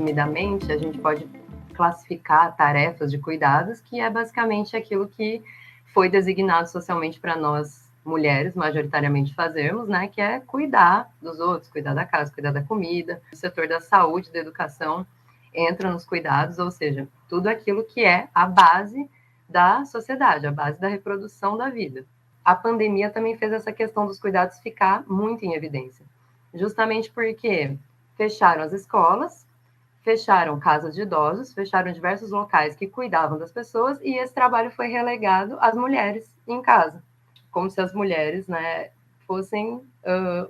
resumidamente, a gente pode classificar tarefas de cuidados, que é basicamente aquilo que foi designado socialmente para nós mulheres, majoritariamente, fazermos, né, que é cuidar dos outros, cuidar da casa, cuidar da comida. O setor da saúde, da educação, entra nos cuidados, ou seja, tudo aquilo que é a base da sociedade, a base da reprodução da vida. A pandemia também fez essa questão dos cuidados ficar muito em evidência, justamente porque fecharam as escolas, fecharam casas de idosos, fecharam diversos locais que cuidavam das pessoas, e esse trabalho foi relegado às mulheres em casa, como se as mulheres, né, fossem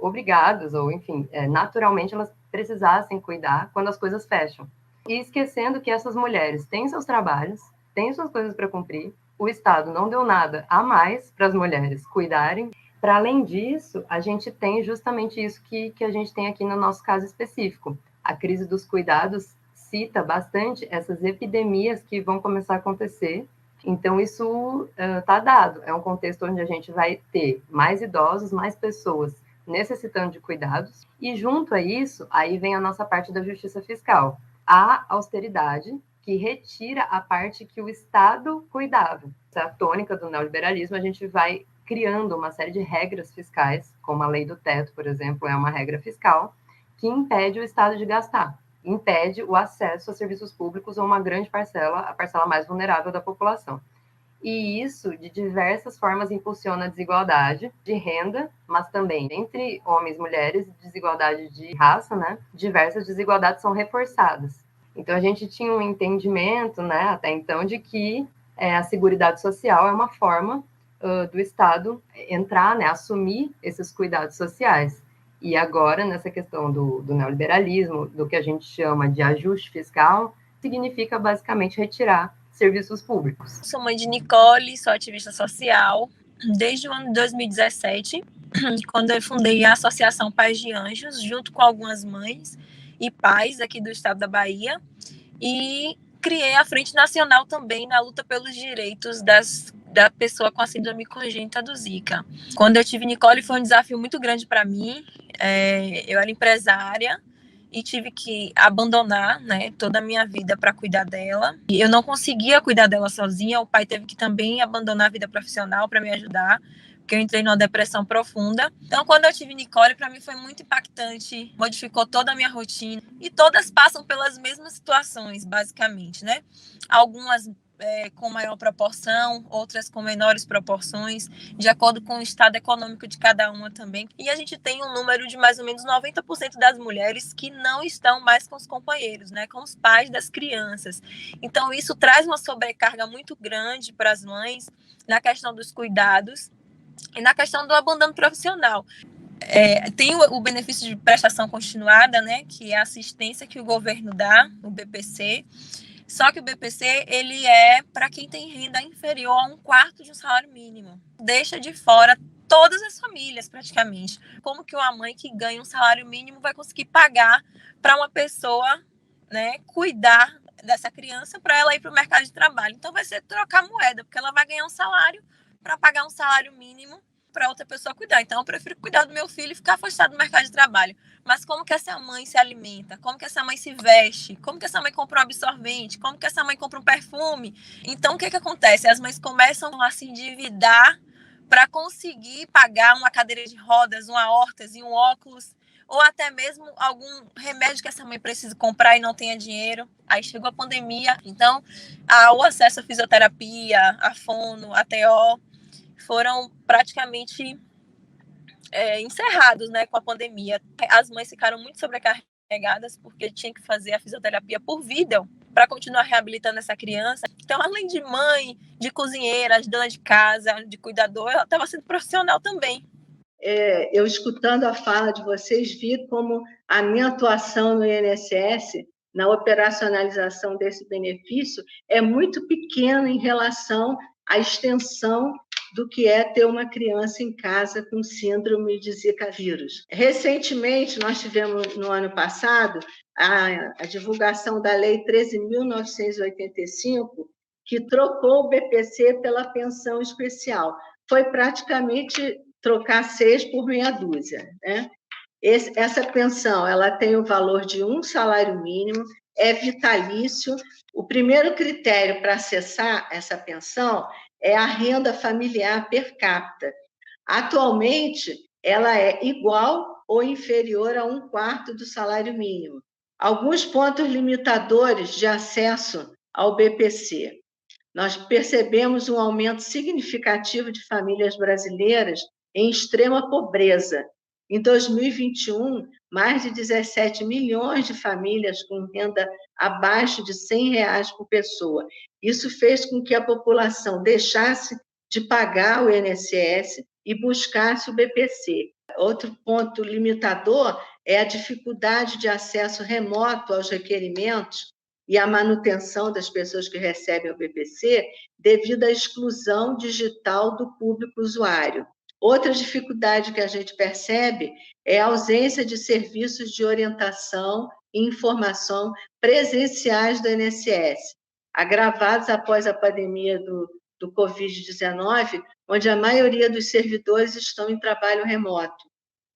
obrigadas, ou enfim, naturalmente elas precisassem cuidar quando as coisas fecham. E esquecendo que essas mulheres têm seus trabalhos, têm suas coisas para cumprir, o Estado não deu nada a mais para as mulheres cuidarem. Para além disso, a gente tem justamente isso que a gente tem aqui no nosso caso específico. A crise dos cuidados cita bastante essas epidemias que vão começar a acontecer. Então, isso está dado. É um contexto onde a gente vai ter mais idosos, mais pessoas necessitando de cuidados. E, junto a isso, aí vem a nossa parte da justiça fiscal. A austeridade, que retira a parte que o Estado cuidava. Essa é a tônica do neoliberalismo. A gente vai criando uma série de regras fiscais, como a lei do teto, por exemplo, é uma regra fiscal, que impede o Estado de gastar, impede o acesso a serviços públicos a uma grande parcela, a parcela mais vulnerável da população. E isso, de diversas formas, impulsiona a desigualdade de renda, mas também entre homens e mulheres, desigualdade de raça, né? Diversas desigualdades são reforçadas. Então, a gente tinha um entendimento, né, até então, de que a Seguridade Social é uma forma do Estado entrar, né, assumir esses cuidados sociais. E agora, nessa questão do neoliberalismo, do que a gente chama de ajuste fiscal, significa basicamente retirar serviços públicos. Sou mãe de Nicole, sou ativista social desde o ano de 2017, quando eu fundei a Associação Pais de Anjos, junto com algumas mães e pais aqui do estado da Bahia, e criei a Frente Nacional também na luta pelos direitos da pessoa com a síndrome congênita do Zika. Quando eu tive Nicole, foi um desafio muito grande para mim. Eu era empresária e tive que abandonar, né, toda a minha vida para cuidar dela. E eu não conseguia cuidar dela sozinha, o pai teve que também abandonar a vida profissional para me ajudar, porque eu entrei numa depressão profunda. Então, quando eu tive Nicole, para mim foi muito impactante, modificou toda a minha rotina. E todas passam pelas mesmas situações, basicamente, né? Algumas com maior proporção, outras com menores proporções, de acordo com o estado econômico de cada uma também. E a gente tem um número de mais ou menos 90% das mulheres que não estão mais com os companheiros, né, com os pais das crianças. Então, isso traz uma sobrecarga muito grande para as mães na questão dos cuidados e na questão do abandono profissional. Tem o benefício de prestação continuada, né, que é a assistência que o governo dá, o BPC. Só que o BPC, ele é para quem tem renda inferior a 1/4 de um salário mínimo. Deixa de fora todas as famílias, praticamente. Como que uma mãe que ganha um salário mínimo vai conseguir pagar para uma pessoa, né, cuidar dessa criança para ela ir para o mercado de trabalho? Então, vai ser trocar moeda, porque ela vai ganhar um salário para pagar um salário mínimo para outra pessoa cuidar. Então, eu prefiro cuidar do meu filho e ficar afastado do mercado de trabalho. Mas como que essa mãe se alimenta? Como que essa mãe se veste? Como que essa mãe compra um absorvente? Como que essa mãe compra um perfume? Então, o que acontece? As mães começam a se endividar para conseguir pagar uma cadeira de rodas, uma órtese, um óculos, ou até mesmo algum remédio que essa mãe precisa comprar e não tenha dinheiro. Aí chegou a pandemia, então o acesso à fisioterapia, à fono, à TO, foram praticamente encerrados, né, com a pandemia. As mães ficaram muito sobrecarregadas porque tinha que fazer a fisioterapia por vídeo para continuar reabilitando essa criança. Então, além de mãe, de cozinheira, de dona de casa, de cuidador, ela estava sendo profissional também. Eu escutando a fala de vocês, vi como a minha atuação no INSS, na operacionalização desse benefício, é muito pequena em relação à extensão do que é ter uma criança em casa com síndrome de Zika vírus. Recentemente, nós tivemos, no ano passado, a divulgação da Lei 13.985, que trocou o BPC pela pensão especial. Foi praticamente trocar 6 por meia dúzia, né? Essa pensão, ela tem o valor de um salário mínimo, é vitalício. O primeiro critério para acessar essa pensão é a renda familiar per capita. Atualmente, ela é igual ou inferior a 1/4 do salário mínimo. Alguns pontos limitadores de acesso ao BPC. Nós percebemos um aumento significativo de famílias brasileiras em extrema pobreza. Em 2021, mais de 17 milhões de famílias com renda abaixo de R$ 100 por pessoa. Isso fez com que a população deixasse de pagar o INSS e buscasse o BPC. Outro ponto limitador é a dificuldade de acesso remoto aos requerimentos e a manutenção das pessoas que recebem o BPC devido à exclusão digital do público usuário. Outra dificuldade que a gente percebe é a ausência de serviços de orientação e informação presenciais do INSS, agravados após a pandemia do Covid-19, onde a maioria dos servidores estão em trabalho remoto.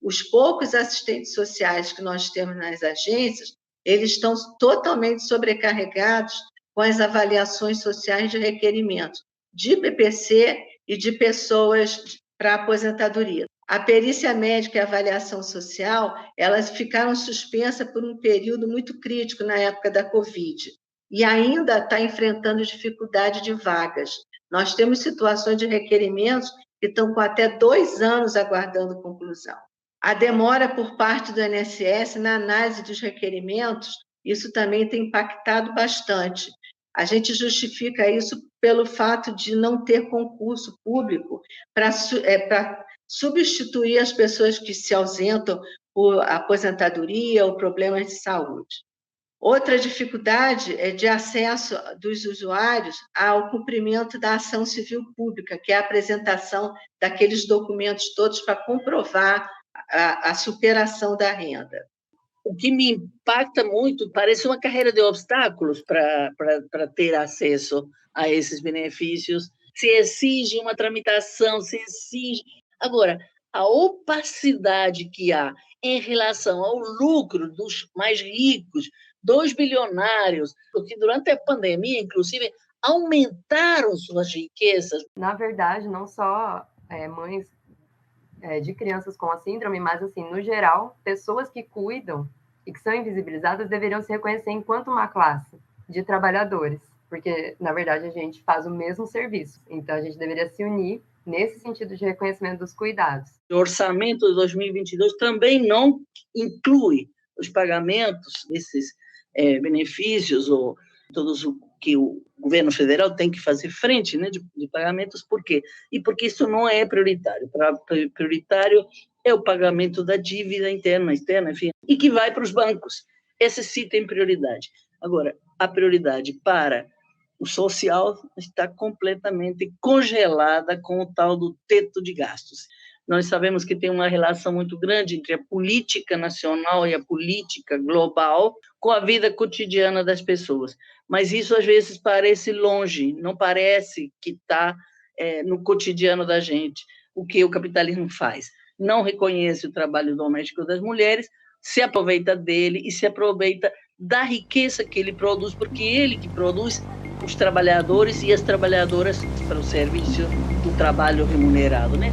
Os poucos assistentes sociais que nós temos nas agências, eles estão totalmente sobrecarregados com as avaliações sociais de requerimentos de BPC e de pessoas para aposentadoria. A perícia médica e a avaliação social, elas ficaram suspensas por um período muito crítico na época da Covid e ainda está enfrentando dificuldade de vagas. Nós temos situações de requerimentos que estão com até 2 anos aguardando conclusão. A demora por parte do INSS na análise dos requerimentos, isso também tem impactado bastante. A gente justifica isso pelo fato de não ter concurso público para substituir as pessoas que se ausentam por aposentadoria ou problemas de saúde. Outra dificuldade é de acesso dos usuários ao cumprimento da ação civil pública, que é a apresentação daqueles documentos todos para comprovar a superação da renda. O que me impacta muito, parece uma carreira de obstáculos para ter acesso a esses benefícios. Se exige uma tramitação, se exige... Agora, a opacidade que há em relação ao lucro dos mais ricos, dos bilionários, porque durante a pandemia, inclusive, aumentaram suas riquezas. Na verdade, não só mães de crianças com a síndrome, mas, assim, no geral, pessoas que cuidam e que são invisibilizadas deveriam se reconhecer enquanto uma classe de trabalhadores, porque, na verdade, a gente faz o mesmo serviço. Então, a gente deveria se unir nesse sentido de reconhecimento dos cuidados. O orçamento de 2022 também não inclui os pagamentos desses benefícios ou todos o que o governo federal tem que fazer frente, né, de pagamentos. Por quê? E porque isso não é prioritário. Prioritário é o pagamento da dívida interna, externa, enfim, e que vai para os bancos. Esse sim tem prioridade. Agora, a prioridade para o social está completamente congelada com o tal do teto de gastos. Nós sabemos que tem uma relação muito grande entre a política nacional e a política global com a vida cotidiana das pessoas. Mas isso, às vezes, parece longe, não parece que está no cotidiano da gente. O que o capitalismo faz? Não reconhece o trabalho doméstico das mulheres, se aproveita dele e se aproveita da riqueza que ele produz, porque ele que produz os trabalhadores e as trabalhadoras para o serviço do trabalho remunerado, né?